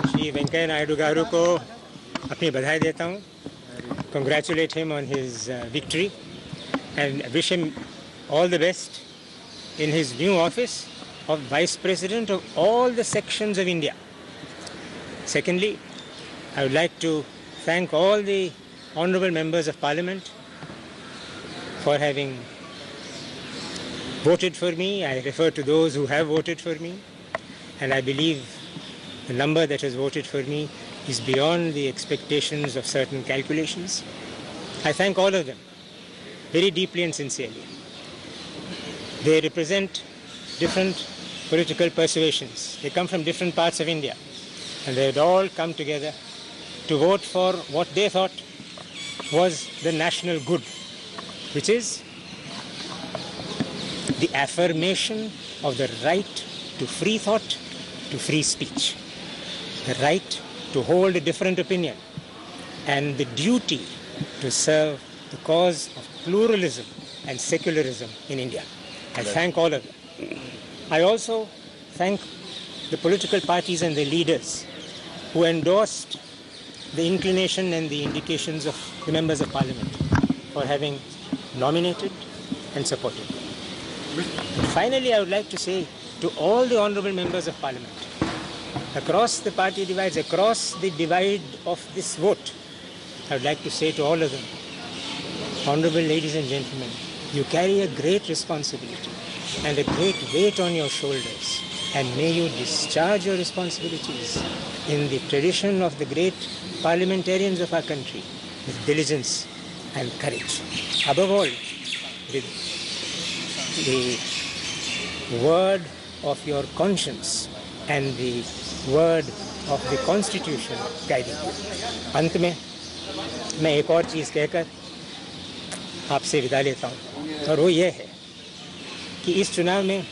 श्री वेंकैया नायडू गारू को अपनी बधाई देता हूँ. Congratulate him on his victory and wish him all the best in his new office of Vice President of all the sections of India. Secondly, I would like to thank all the honourable members of Parliament for having voted for me. I refer to those who have voted for me, and I believe the number that has voted for me is beyond the expectations of certain calculations. I thank all of them very deeply and sincerely. They represent different political persuasions. They come from different parts of India, and they had all come together to vote for what they thought was the national good, which is the affirmation of the right to free thought, to free speech, the right to hold a different opinion, and the duty to serve the cause of pluralism and secularism in India. I thank all of them. I also thank the political parties and the leaders who endorsed the inclination and the indications of the members of Parliament for having nominated and supported. And finally, I would like to say to all the honourable members of Parliament, across the party divides, across the divide of this vote, I would like to say to all of them, honourable ladies and gentlemen, you carry a great responsibility and a great weight on your shoulders, and may you discharge your responsibilities in the tradition of the great parliamentarians of our country with diligence and courage. Above all, with the word of your conscience and the word of the Constitution guiding you. अंत में मैं एक और चीज़ कहकर आपसे विदा लेता हूँ, और वो ये है कि इस चुनाव में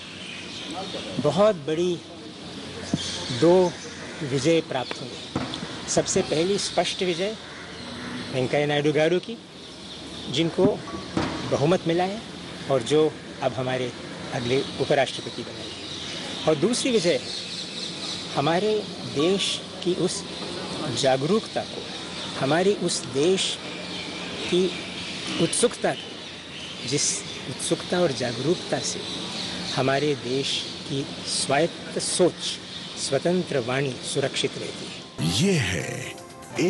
बहुत बड़ी दो विजय प्राप्त हुई. सबसे पहली स्पष्ट विजय वेंकैया नायडू गारू की, जिनको बहुमत मिला है और जो अब हमारे अगले उपराष्ट्रपति बनेंगे. और दूसरी विजय हमारे देश की उस जागरूकता को, हमारी उस देश की उत्सुकता, जिस उत्सुकता और जागरूकता से हमारे देश की स्वायत्त सोच, स्वतंत्र वाणी सुरक्षित रहती है. ये है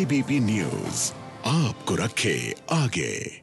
एबीपी न्यूज़, आपको रखे आगे.